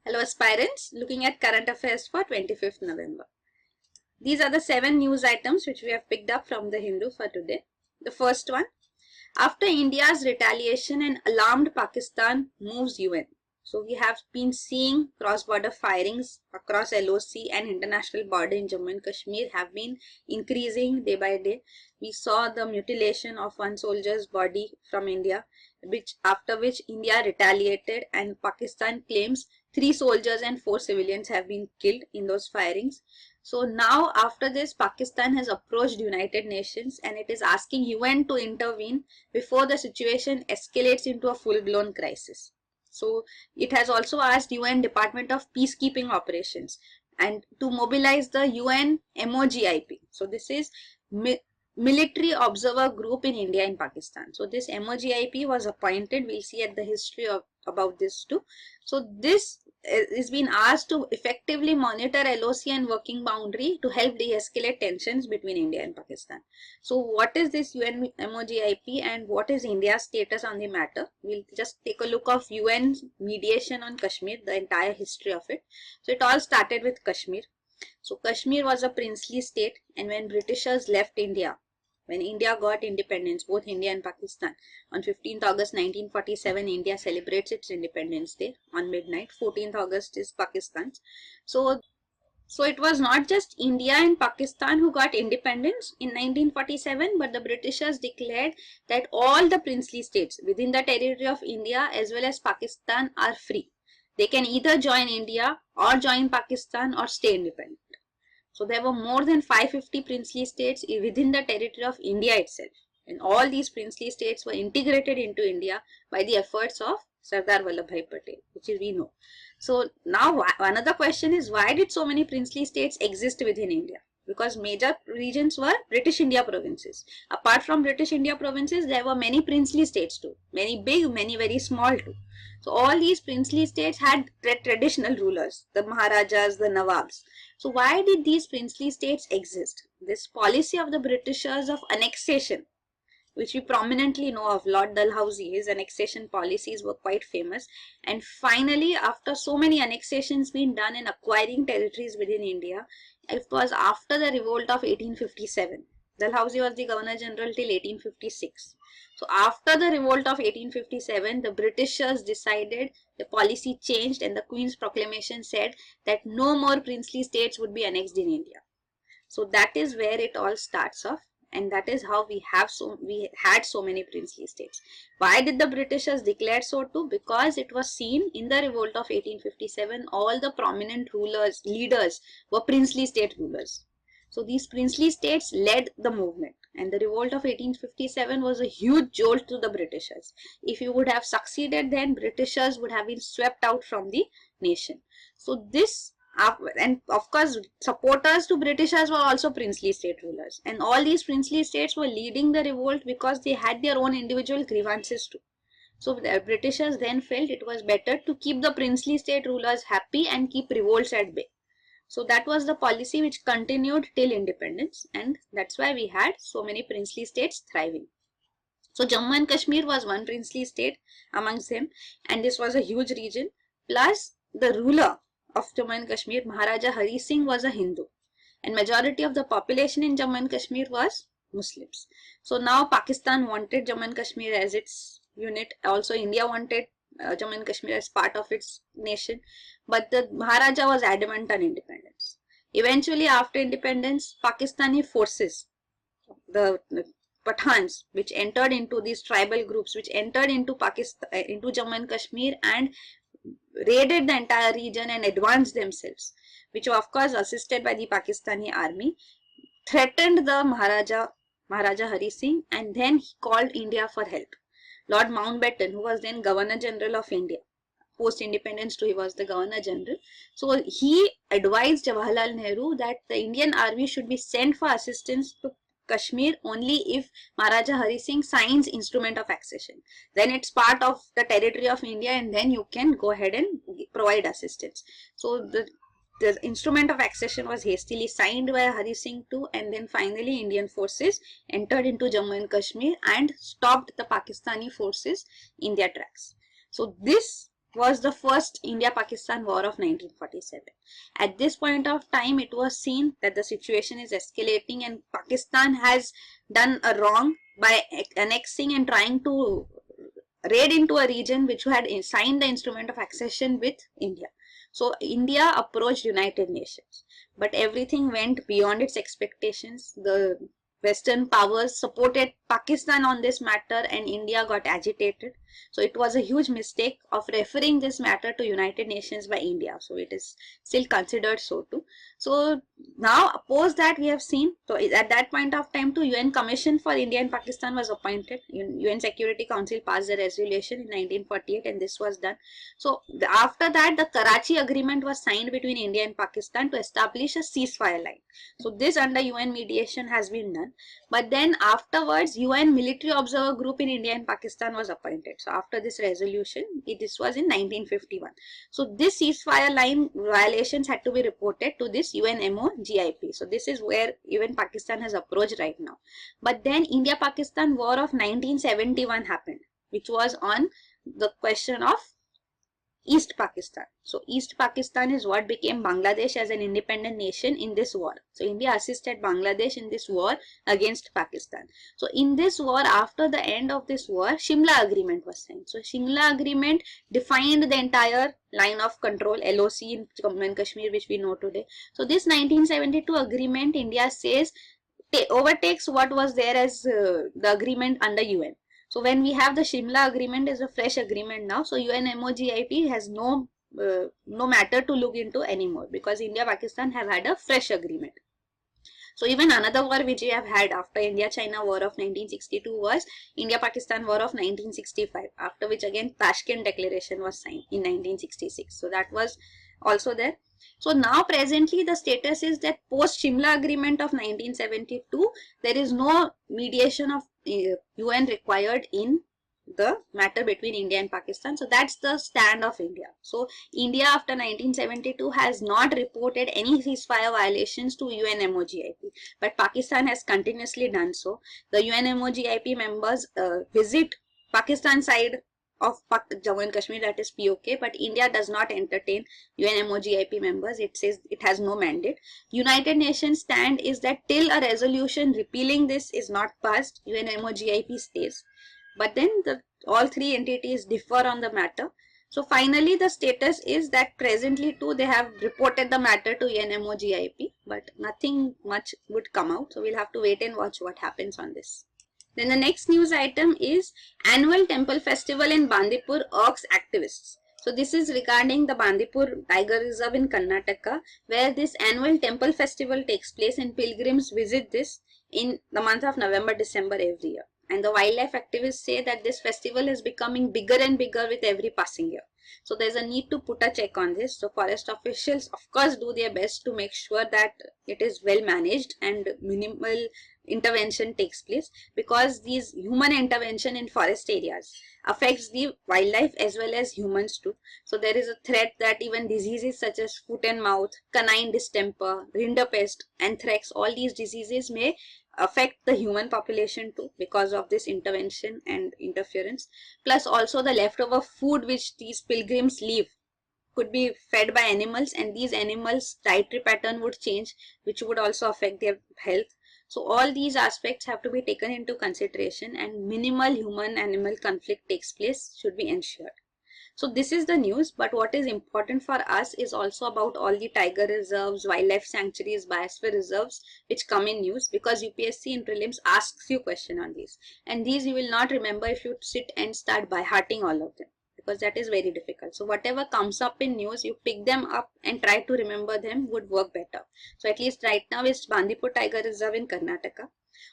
Hello aspirants, looking at current affairs for 25th November. These are the 7 news items which we have picked up from the Hindu for today. The first one, after India's retaliation and alarmed Pakistan moves UN. So we have been seeing cross-border firings across LOC and international border in Jammu and Kashmir have been increasing day by day. We saw the mutilation of one soldier's body from India, after which India retaliated, and Pakistan claims 3 soldiers and 4 civilians have been killed in those firings. So now after this, Pakistan has approached United Nations and it is asking UN to intervene before the situation escalates into a full-blown crisis. So it has also asked UN Department of Peacekeeping Operations and to mobilize the UN MOGIP. So this is Military Observer Group in India and Pakistan. So this MOGIP was appointed. We'll see at the history of about this too. So this is being asked to effectively monitor LOC and working boundary to help de-escalate tensions between India and Pakistan. So what is this UN MOGIP and what is India's status on the matter? We'll just take a look of UN mediation on Kashmir, the entire history of it. So it all started with Kashmir. So Kashmir was a princely state, and when Britishers left India, when India got independence, both India and Pakistan, on 15th August 1947, India celebrates its Independence Day on midnight. 14th August is Pakistan's. So it was not just India and Pakistan who got independence in 1947, but the Britishers declared that all the princely states within the territory of India as well as Pakistan are free. They can either join India or join Pakistan or stay independent. So there were more than 550 princely states within the territory of India itself. And all these princely states were integrated into India by the efforts of Sardar Vallabhbhai Patel, which we know. So now another question is, why did so many princely states exist within India? Because major regions were British India provinces. Apart from British India provinces, there were many princely states too. Many big, many very small too. So all these princely states had traditional rulers, the Maharajas, the Nawabs. So why did these princely states exist? This policy of the Britishers of annexation, which we prominently know of, Lord Dalhousie, his annexation policies were quite famous. And finally, after so many annexations being done and acquiring territories within India, it was after the revolt of 1857. Dalhousie was the Governor General till 1856. So after the revolt of 1857, the Britishers decided, the policy changed, and the Queen's proclamation said that no more princely states would be annexed in India. So that is where it all starts off. And that is how we had so many princely states. Why did the Britishers declare so too? Because it was seen in the revolt of 1857, all the prominent leaders were princely state rulers. So these princely states led the movement, and the revolt of 1857 was a huge jolt to the Britishers. If you would have succeeded, then Britishers would have been swept out from the nation. So this, and of course, supporters to Britishers were also princely state rulers, and all these princely states were leading the revolt because they had their own individual grievances too. So the Britishers then felt it was better to keep the princely state rulers happy and keep revolts at bay. So that was the policy which continued till independence, and that's why we had so many princely states thriving. So Jammu and Kashmir was one princely state amongst them, and this was a huge region. Plus the ruler of Jammu and Kashmir, Maharaja Hari Singh, was a Hindu, and majority of the population in Jammu and Kashmir was Muslims. So now Pakistan wanted Jammu and Kashmir as its unit. Also India wanted Jammu and Kashmir as part of its nation, but the Maharaja was adamant on independence. Eventually, after independence, Pakistani forces, the Pathans, which entered into these tribal groups, which entered into Pakistan, into Jammu and Kashmir, and raided the entire region and advanced themselves, which were of course assisted by the Pakistani army, threatened the Maharaja Hari Singh, and then he called India for help. Lord Mountbatten, who was then Governor General of India, post-independence too, he was the Governor General. So he advised Jawaharlal Nehru that the Indian army should be sent for assistance to Kashmir only if Maharaja Hari Singh signs instrument of accession. Then it's part of the territory of India, and then you can go ahead and provide assistance. So the instrument of accession was hastily signed by Hari Singh too, and then finally Indian forces entered into Jammu and Kashmir and stopped the Pakistani forces in their tracks. So this was the first India-Pakistan war of 1947. At this point of time, it was seen that the situation is escalating and Pakistan has done a wrong by annexing and trying to raid into a region which had signed the instrument of accession with India. So India approached United Nations, but everything went beyond its expectations. The Western powers supported Pakistan on this matter and India got agitated. So it was a huge mistake of referring this matter to United Nations by India. So it is still considered so too. So now post that we have seen, so at that point of time too, UN Commission for India and Pakistan was appointed. UN Security Council passed a resolution in 1948 and this was done. So after that the Karachi Agreement was signed between India and Pakistan to establish a ceasefire line. So this under UN mediation has been done. But then afterwards UN Military Observer Group in India and Pakistan was appointed. So after this resolution, this was in 1951. So this ceasefire line violations had to be reported to this UNMOGIP. So this is where even Pakistan has approached right now. But then India-Pakistan War of 1971 happened, which was on the question of East Pakistan. So East Pakistan is what became Bangladesh as an independent nation in this war. So India assisted Bangladesh in this war against Pakistan. So in this war, after the end of this war, Shimla Agreement was signed. So Shimla Agreement defined the entire line of control, LOC in Jammu and Kashmir, which we know today. So this 1972 agreement, India says, overtakes what was there as the agreement under UN. So when we have the Shimla Agreement is a fresh agreement now. So UNMOGIP has no matter to look into anymore because India-Pakistan have had a fresh agreement. So even another war which we have had after India-China war of 1962 was India-Pakistan war of 1965, after which again Tashkent Declaration was signed in 1966. So that was also there. So now presently the status is that post Shimla Agreement of 1972, there is no mediation of UN required in the matter between India and Pakistan. So that's the stand of India. So India after 1972 has not reported any ceasefire violations to UNMOGIP, but Pakistan has continuously done so. The UNMOGIP members visit Pakistan side of Jammu and Kashmir, that is POK, but India does not entertain UNMOGIP members. It says it has no mandate. United Nations stand is that till a resolution repealing this is not passed, UNMOGIP stays. But then all three entities differ on the matter. So finally the status is that presently too they have reported the matter to UNMOGIP, but nothing much would come out. So we'll have to wait and watch what happens on this. Then the next news item is annual temple festival in Bandipur irks activists. So this is regarding the Bandipur Tiger Reserve in Karnataka, where this annual temple festival takes place and pilgrims visit this in the month of November, December every year. And the wildlife activists say that this festival is becoming bigger and bigger with every passing year. So there's a need to put a check on this. So forest officials of course do their best to make sure that it is well managed and minimal intervention takes place, because these human intervention in forest areas affects the wildlife as well as humans too. So there is a threat that even diseases such as foot and mouth, canine distemper, rinderpest, anthrax, all these diseases may affect the human population too because of this intervention and interference. Plus also the leftover food which these pilgrims leave could be fed by animals, and these animals' dietary pattern would change, which would also affect their health. So all these aspects have to be taken into consideration and minimal human-animal conflict takes place should be ensured. So this is the news, but what is important for us is also about all the tiger reserves, wildlife sanctuaries, biosphere reserves which come in news, because UPSC in prelims asks you question on these, and these you will not remember if you sit and start by hearting all of them, because that is very difficult. So whatever comes up in news, you pick them up and try to remember them would work better. So at least right now is Bandipur Tiger Reserve in Karnataka.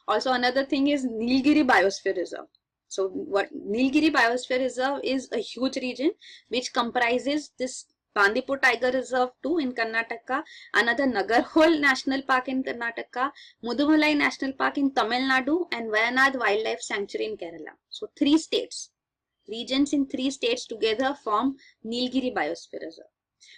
Also another thing is Nilgiri Biosphere Reserve. So what Nilgiri Biosphere Reserve is a huge region which comprises this Bandipur Tiger Reserve 2 in Karnataka, another Nagarhole National Park in Karnataka, Mudumalai National Park in Tamil Nadu, and Wayanad Wildlife Sanctuary in Kerala. So three states. Regions in three states together form Nilgiri Biosphere Reserve.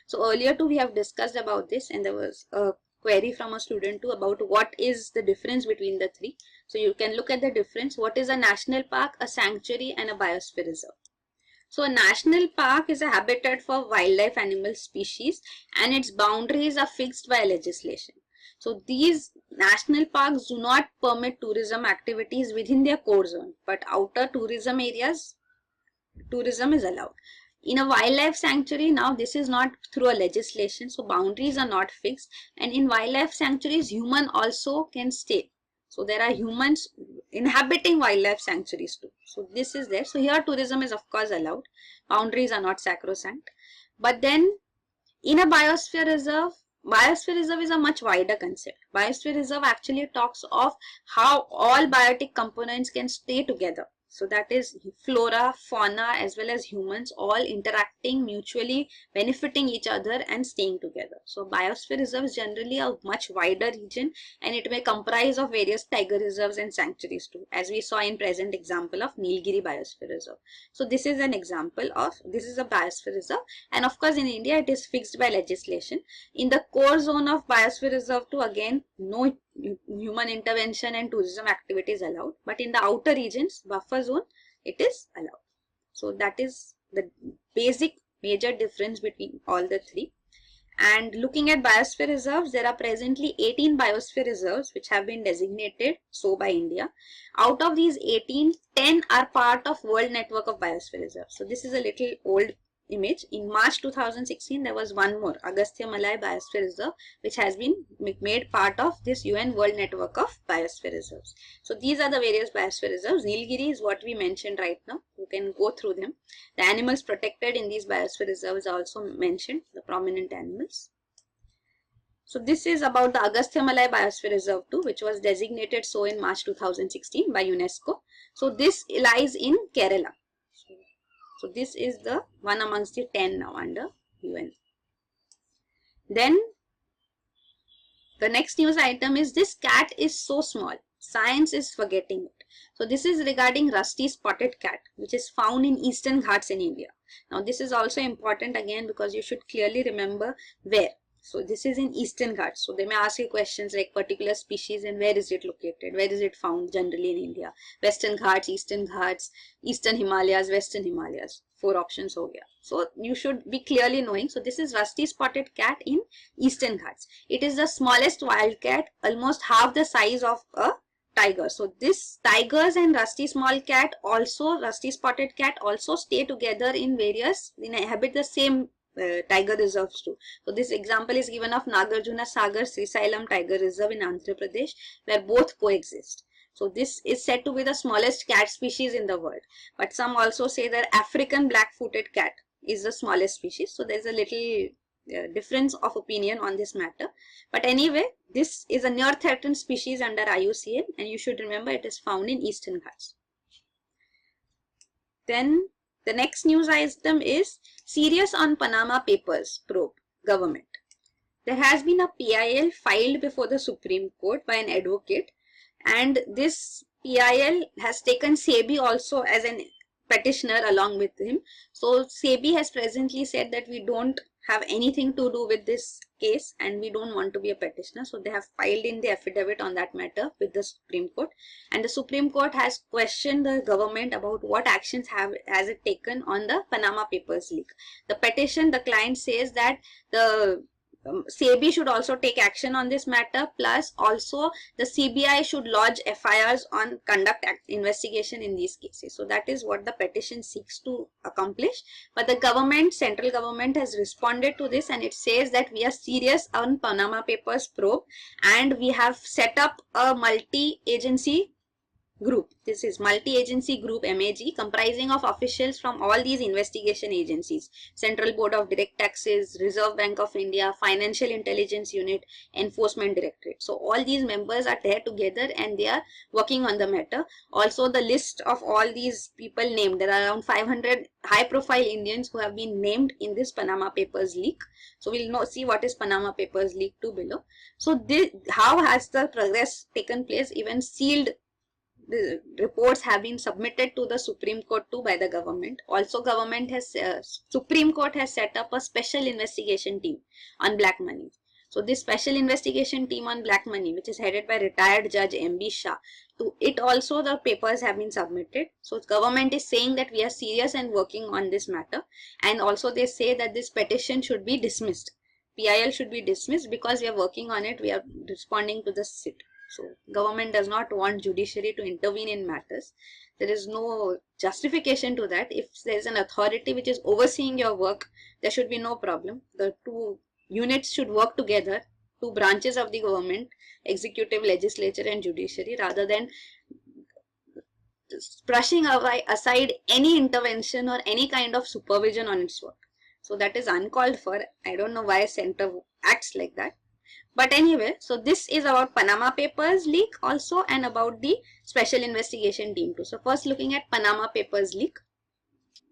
So earlier too we have discussed about this, and there was a query from a student too about what is the difference between the three. So you can look at the difference. What is a national park, a sanctuary, and a biosphere reserve? So a national park is a habitat for wildlife animal species and its boundaries are fixed by legislation. So these national parks do not permit tourism activities within their core zone, but outer tourism areas, tourism is allowed. In a wildlife sanctuary, now this is not through a legislation, so boundaries are not fixed, and in wildlife sanctuaries, human also can stay. So there are humans inhabiting wildlife sanctuaries too. So this is there. So here tourism is of course allowed. Boundaries are not sacrosanct. But then in a biosphere reserve is a much wider concept. Biosphere reserve actually talks of how all biotic components can stay together. So that is flora, fauna as well as humans all interacting, mutually benefiting each other and staying together. So biosphere reserve is generally a much wider region and it may comprise of various tiger reserves and sanctuaries too, as we saw in present example of Nilgiri Biosphere Reserve. So this is an example of, this is a biosphere reserve, and of course in India it is fixed by legislation. In the core zone of biosphere reserve too, again no human intervention and tourism activities allowed, but in the outer regions, buffer zone, it is allowed. So that is the basic major difference between all the three. And looking at biosphere reserves, there are presently 18 biosphere reserves which have been designated so by India. Out of these 18, 10 are part of World Network of Biosphere Reserves. So this is a little old image. In March 2016, there was one more, Agastya Malai Biosphere Reserve, which has been made part of this UN World Network of Biosphere Reserves. So these are the various biosphere reserves. Nilgiri is what we mentioned right now. You can go through them. The animals protected in these biosphere reserves are also mentioned, the prominent animals. So this is about the Agastya Malai Biosphere Reserve too, which was designated so in March 2016 by UNESCO. So this lies in Kerala. So this is the one amongst the 10 now under UN. Then the next news item is, this cat is so small, science is forgetting it. So this is regarding rusty spotted cat, which is found in Eastern Ghats in India. Now this is also important again because you should clearly remember where. So this is in Eastern Ghats. So they may ask you questions like particular species and where is it located, where is it found generally in India. Western Ghats, Eastern Himalayas, Western Himalayas. 4 options ho gaya. So you should be clearly knowing. So this is rusty spotted cat in Eastern Ghats. It is the smallest wild cat, almost half the size of a tiger. So this tigers and rusty spotted cat also stay together in various, inhabit the same tiger reserves too. So this example is given of Nagarjuna Sagar Srisailam Tiger Reserve in Andhra Pradesh, where both coexist. So this is said to be the smallest cat species in the world. But some also say that African black-footed cat is the smallest species. So there is a little difference of opinion on this matter. But anyway, this is a near threatened species under IUCN and you should remember it is found in Eastern Ghats. Then the next news item is serious on Panama Papers probe, government. There has been a PIL filed before the Supreme Court by an advocate, and this PIL has taken SEBI also as an petitioner along with him. So SEBI has presently said that we don't have anything to do with this case and we don't want to be a petitioner. So they have filed in the affidavit on that matter with the Supreme Court, and the Supreme Court has questioned the government about what actions has it taken on the Panama Papers leak. The petition, the client says that the SEBI should also take action on this matter, plus also the CBI should lodge FIRs on conduct investigation in these cases. So that is what the petition seeks to accomplish. But the government, central government has responded to this and it says that we are serious on Panama Papers probe and we have set up a multi-agency group. This is multi-agency group MAG comprising of officials from all these investigation agencies, Central Board of Direct Taxes, Reserve Bank of India, Financial Intelligence Unit, Enforcement Directorate. So all these members are there together and they are working on the matter. Also the list of all these people named, there are around 500 high profile Indians who have been named in this Panama Papers leak. So we'll see what is Panama Papers leak to below. So how has the progress taken place? Even sealed the reports have been submitted to the Supreme Court too by the government. Also government has, Supreme Court has set up a special investigation team on black money. So this special investigation team on black money, which is headed by retired Judge M.B. Shah, to it also the papers have been submitted. So government is saying that we are serious and working on this matter, and also they say that this petition should be dismissed. PIL should be dismissed because we are working on it, we are responding to the sit. So government does not want judiciary to intervene in matters. There is no justification to that. If there is an authority which is overseeing your work, there should be no problem. The two units should work together, two branches of the government, executive, legislature and judiciary, rather than brushing aside any intervention or any kind of supervision on its work. So that is uncalled for. I don't know why center acts like that. But anyway, so this is about Panama Papers leak also, and about the special investigation team too. So first looking at Panama Papers leak.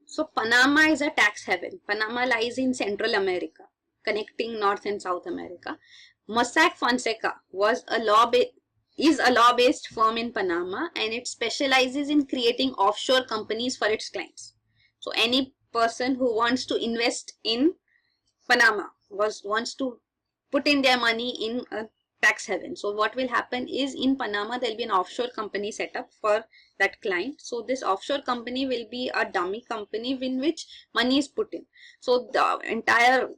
So Panama is a tax haven. Panama lies in Central America, connecting North and South America. Mossack Fonseca is a law-based firm in Panama, and it specializes in creating offshore companies for its clients. So any person who wants to invest in Panama wants to put in their money in a tax haven. So what will happen is, in Panama there will be an offshore company set up for that client. So this offshore company will be a dummy company in which money is put in. So the entire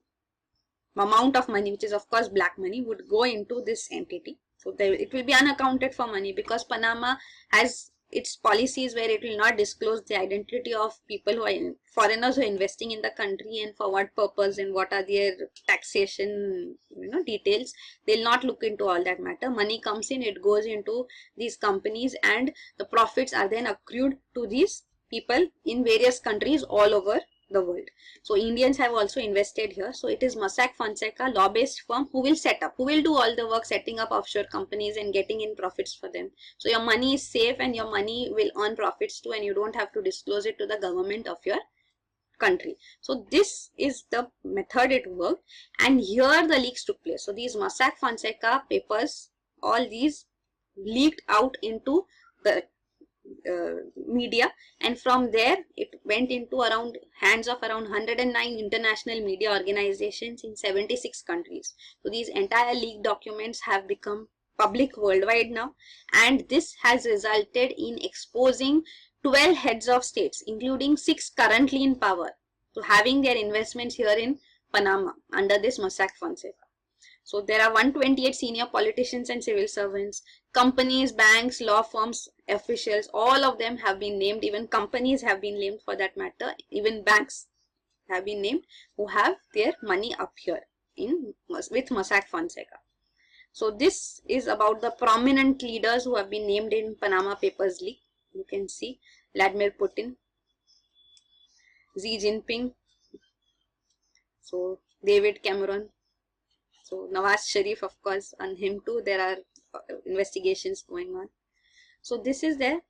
amount of money, which is of course black money, would go into this entity. So it will be unaccounted for money, because Panama has its policies where it will not disclose the identity of people who are foreigners who are investing in the country and for what purpose and what are their taxation details. They'll not look into all that matter. Money comes in, it goes into these companies, and the profits are then accrued to these people in various countries all over the world. So Indians have also invested here. So it is Mossack Fonseca, law-based firm, who will do all the work, setting up offshore companies and getting in profits for them. So your money is safe and your money will earn profits too, and you don't have to disclose it to the government of your country. So this is the method it worked, and here the leaks took place. So these Mossack Fonseca papers, all these leaked out into the media, and from there it went into hands of around 109 international media organizations in 76 countries. So these entire leaked documents have become public worldwide now, and this has resulted in exposing 12 heads of states, including 6 currently in power, to having their investments here in Panama under this Mossack Fonseca. So there are 128 senior politicians and civil servants, companies, banks, law firms, officials, all of them have been named. Even companies have been named, for that matter. Even banks have been named, who have their money up here with Mossack Fonseca. So this is about the prominent leaders who have been named in Panama Papers leak. You can see Vladimir Putin, Xi Jinping, so David Cameron, so Nawaz Sharif, of course, on him too there are investigations going on. So this is there.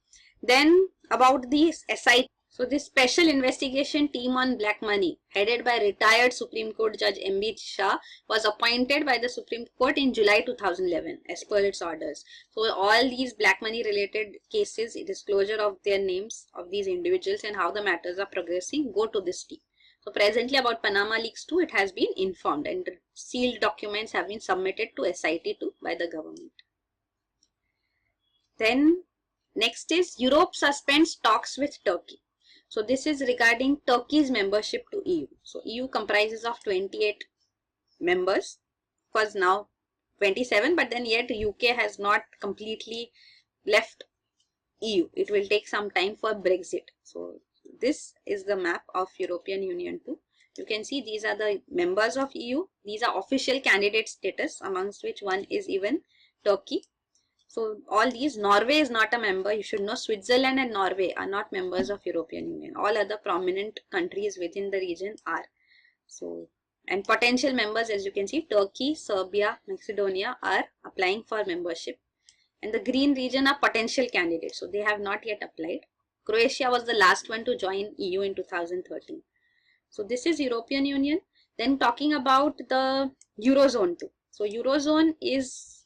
Then about the SIT. So this special investigation team on black money, headed by retired Supreme Court Judge M.B. Shah, was appointed by the Supreme Court in July 2011 as per its orders. So all these black money related cases, disclosure of their names of these individuals and how the matters are progressing, go to this team. So presently about Panama Leaks too, it has been informed, and sealed documents have been submitted to SIT too by the government. Then next is Europe suspends talks with Turkey. So this is regarding Turkey's membership to EU. So EU comprises of 28 members. First now 27, but then yet UK has not completely left EU. It will take some time for Brexit. So this is the map of European Union too. You can see these are the members of EU. These are official candidate status, amongst which one is even Turkey. So all these, Norway is not a member. You should know Switzerland and Norway are not members of European Union. All other prominent countries within the region are. So, and potential members, as you can see, Turkey, Serbia, Macedonia are applying for membership. And the green region are potential candidates. So they have not yet applied. Croatia was the last one to join EU in 2013. So this is European Union. Then talking about the Eurozone too. So Eurozone is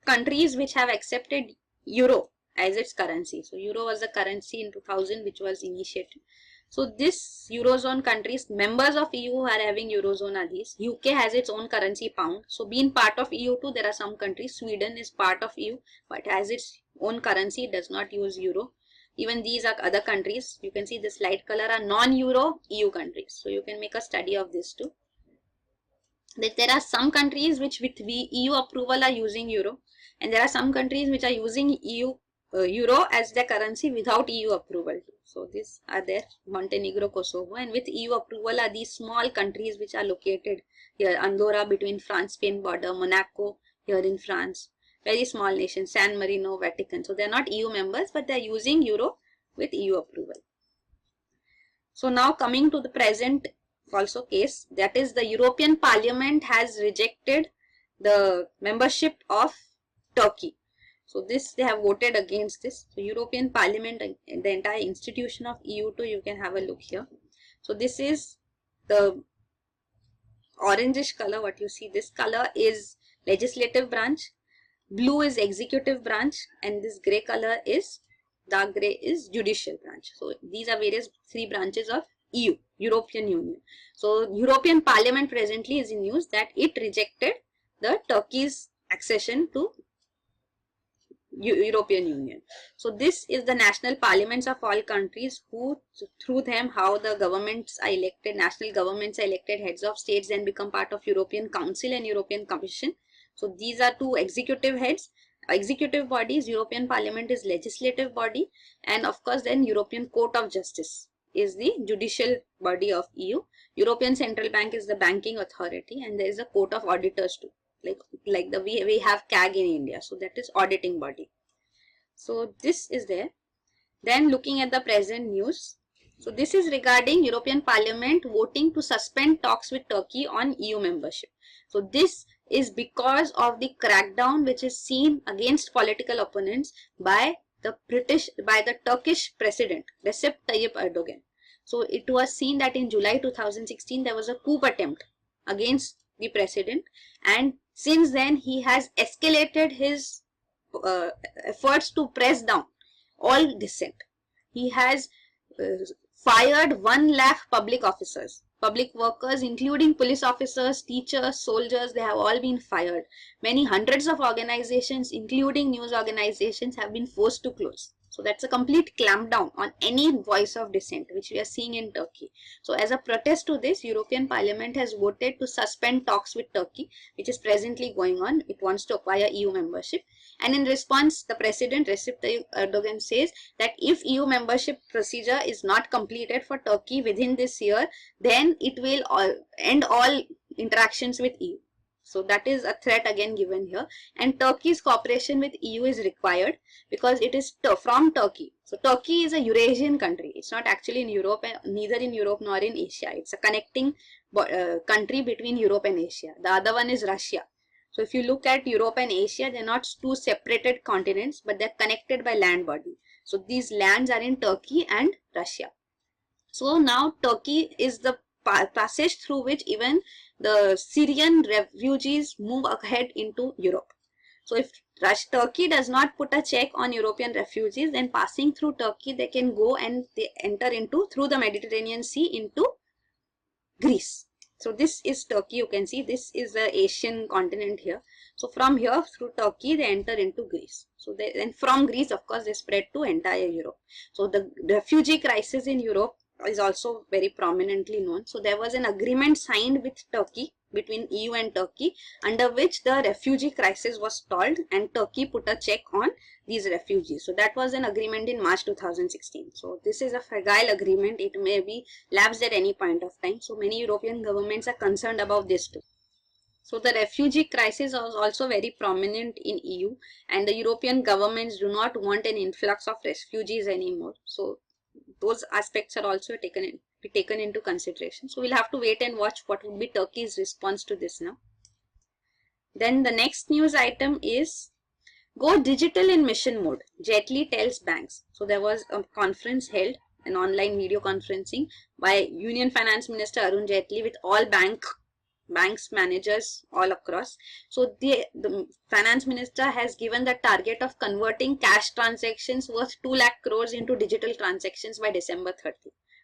countries which have accepted Euro as its currency. So Euro was the currency in 2000 which was initiated. So this Eurozone countries, members of EU are having Eurozone are these. UK has its own currency pound. So being part of EU too, there are some countries. Sweden is part of EU but has its own currency, does not use Euro. Even these are other countries. You can see this light color are non-Euro EU countries. So you can make a study of this too. There are some countries which with EU approval are using Euro, and there are some countries which are using Euro as their currency without EU approval. So these are there, Montenegro, Kosovo, and with EU approval are these small countries which are located here. Andorra between France-Spain border, Monaco here in France, very small nation, San Marino, Vatican. So they are not EU members but they are using Euro with EU approval. So now coming to the present also case, that is the European Parliament has rejected the membership of Turkey. So this they have voted against this. So European Parliament, the entire institution of EU too, you can have a look here. So this is the orangish color, what you see, this color is legislative branch, blue is executive branch, and this grey color is, dark grey is judicial branch. So these are various three branches of EU, European Union. So European Parliament presently is in news that it rejected the Turkey's accession to European Union. So this is the national parliaments of all countries who, through them, how the governments are elected, national governments are elected, heads of states then become part of European Council and European Commission. So these are two executive heads, executive bodies. European Parliament is legislative body, and of course then European Court of Justice is the judicial body of EU. European Central Bank is the banking authority, and there is a Court of Auditors too. Like the we have CAG in India, so that is auditing body. So this is there. Then looking at the present news, so this is regarding European Parliament voting to suspend talks with Turkey on EU membership. So this is because of the crackdown which is seen against political opponents by the Turkish president Recep Tayyip Erdogan. So it was seen that in July 2016 there was a coup attempt against the president, and since then he has escalated his efforts to press down all dissent. He has fired 1 lakh public officers, public workers, including police officers, teachers, soldiers. They have all been fired. Many hundreds of organizations, including news organizations, have been forced to close. So that's a complete clampdown on any voice of dissent, which we are seeing in Turkey. So as a protest to this, European Parliament has voted to suspend talks with Turkey, which is presently going on. It wants to acquire EU membership. And in response, the President Recep Tayyip Erdogan says that if EU membership procedure is not completed for Turkey within this year, then it will end all interactions with EU. So that is a threat again given here, and Turkey's cooperation with EU is required because it is from Turkey. So Turkey is a Eurasian country. It's not actually in Europe, neither in Europe nor in Asia. It's a connecting country between Europe and Asia. The other one is Russia. So if you look at Europe and Asia, they're not two separated continents, but they're connected by land body. So these lands are in Turkey and Russia. So now Turkey is the passage through which even the Syrian refugees move ahead into Europe. So if Turkey does not put a check on European refugees, then passing through Turkey, they can go and they enter into through the Mediterranean Sea into Greece. So this is Turkey. You can see this is the Asian continent here. So from here through Turkey, they enter into Greece. So then from Greece, of course, they spread to entire Europe. So the refugee crisis in Europe is also very prominently known. So there was an agreement signed with Turkey, between EU and Turkey, under which the refugee crisis was stalled and Turkey put a check on these refugees. So that was an agreement in March 2016. So this is a fragile agreement. It may be lapsed at any point of time. So many European governments are concerned about this too. So the refugee crisis was also very prominent in EU, and the European governments do not want an influx of refugees anymore. So those aspects are also be taken into consideration. So we'll have to wait and watch what would be Turkey's response to this now. Then the next news item is go digital in mission mode. Jetli tells banks. So there was a conference held, an online video conferencing by Union Finance Minister Arun Jetli with all banks managers all across. So the finance minister has given the target of converting cash transactions worth 2 lakh crores into digital transactions by December 30.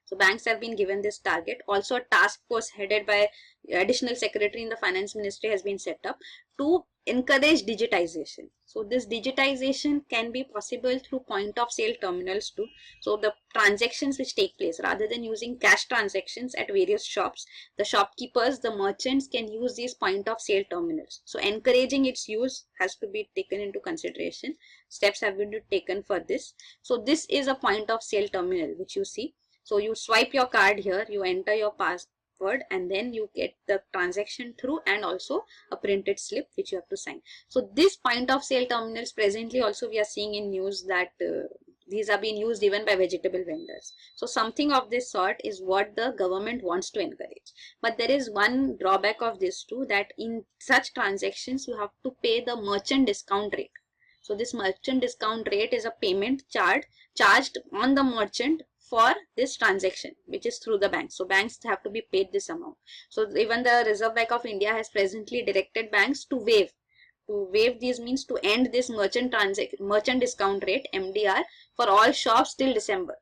So banks have been given this target. Also, a task force headed by additional secretary in the finance ministry has been set up to encourage digitization. So this digitization can be possible through point of sale terminals too. So the transactions which take place, rather than using cash transactions at various shops, the shopkeepers, the merchants can use these point of sale terminals. So encouraging its use has to be taken into consideration. Steps have been taken for this. So this is a point of sale terminal which you see. So you swipe your card here, you enter your password, and then you get the transaction through, and also a printed slip which you have to sign. So this point of sale terminals presently also we are seeing in news that these are being used even by vegetable vendors. So something of this sort is what the government wants to encourage. But there is one drawback of this too, that in such transactions you have to pay the merchant discount rate. So this merchant discount rate is a payment charged on the merchant for this transaction, which is through the bank. So banks have to be paid this amount. So even the Reserve Bank of India has presently directed banks to waive. To waive these means to end this merchant discount rate (MDR) for all shops till December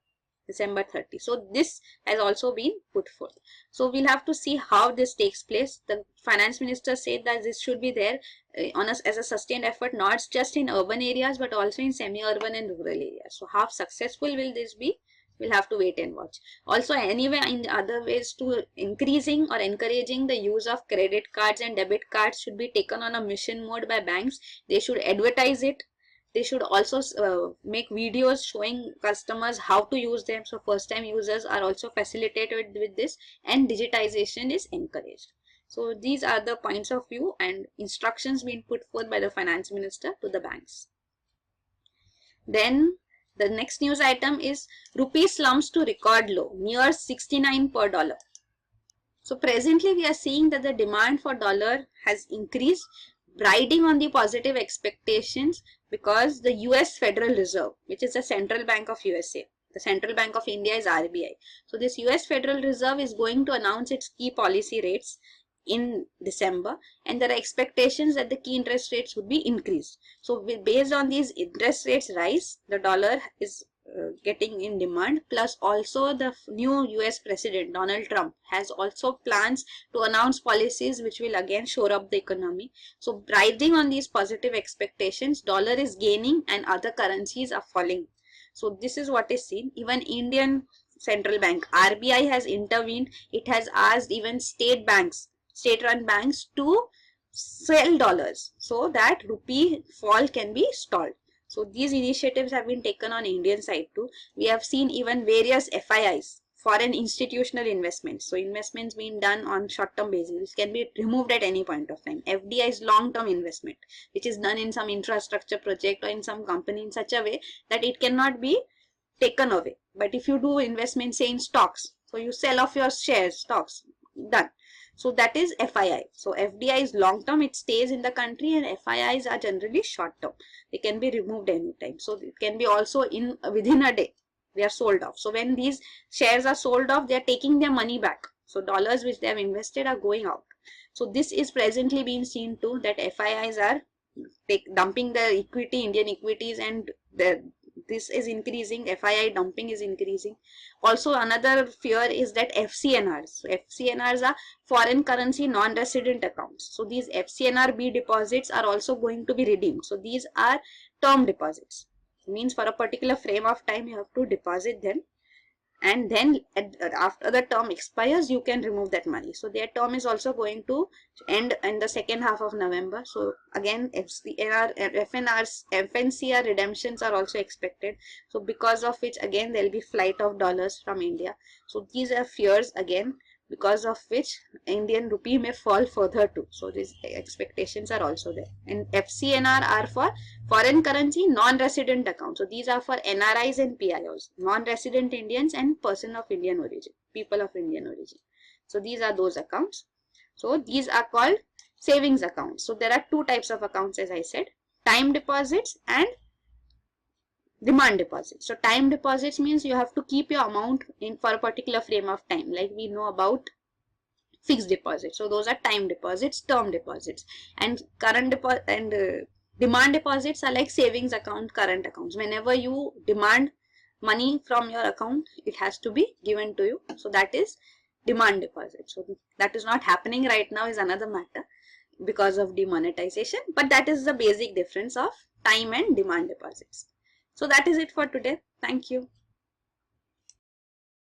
30. So this has also been put forth. So we'll have to see how this takes place. The finance minister said that this should be there as a sustained effort, not just in urban areas but also in semi-urban and rural areas. So how successful will this be? We'll have to wait and watch. Also, anyway, in other ways to increasing or encouraging the use of credit cards and debit cards should be taken on a mission mode by banks. They should advertise it. They should also make videos showing customers how to use them. So first time users are also facilitated with this, and digitization is encouraged. So these are the points of view and instructions being put forth by the finance minister to the banks. Then the next news item is rupee slumps to record low, near 69 per dollar. So presently we are seeing that the demand for dollar has increased, riding on the positive expectations, because the US Federal Reserve, which is the central bank of USA, the central bank of India is RBI. So this US Federal Reserve is going to announce its key policy rates in December, and there are expectations that the key interest rates would be increased. So based on these interest rates rise, the dollar is getting in demand. Plus also the new US President Donald Trump has also plans to announce policies which will again shore up the economy. So riding on these positive expectations, dollar is gaining and other currencies are falling. So this is what is seen. Even Indian Central Bank RBI has intervened. It has asked even state-run banks to sell dollars so that rupee fall can be stalled. So these initiatives have been taken on Indian side too. We have seen even various FIIs, foreign institutional investments. So investments being done on short-term basis, which can be removed at any point of time. FDI is long-term investment, which is done in some infrastructure project or in some company in such a way that it cannot be taken away. But if you do investment, say in stocks, so you sell off your shares, stocks, done. So that is FII. So FDI is long term, it stays in the country, and FIIs are generally short term. They can be removed anytime. So it can be also within a day. They are sold off. So when these shares are sold off, they are taking their money back. So dollars which they have invested are going out. So this is presently being seen too, that FIIs are dumping the equity, Indian equities, and this is increasing. FII dumping is increasing. Also another fear is that FCNRs. So FCNRs are foreign currency non-resident accounts. So these FCNRB deposits are also going to be redeemed. So these are term deposits. It means for a particular frame of time you have to deposit them, and then after the term expires you can remove that money. So their term is also going to end in the second half of November. So again FNCR redemptions are also expected. So because of which again there will be flight of dollars from India. So these are fears again, because of which Indian rupee may fall further too. So these expectations are also there. And FCNR are for foreign currency non-resident accounts. So these are for NRIs and PIOs, non-resident Indians and person of Indian origin, people of Indian origin. So these are those accounts. So these are called savings accounts. So there are two types of accounts, as I said, time deposits and demand deposits. So time deposits means you have to keep your amount in for a particular frame of time, like we know about fixed deposits. So those are time deposits, term deposits, and current deposit and demand deposits are like savings account, current accounts. Whenever you demand money from your account, it has to be given to you. So that is demand deposit. So that is not happening right now is another matter because of demonetization, but that is the basic difference of time and demand deposits. So that is it for today. Thank you.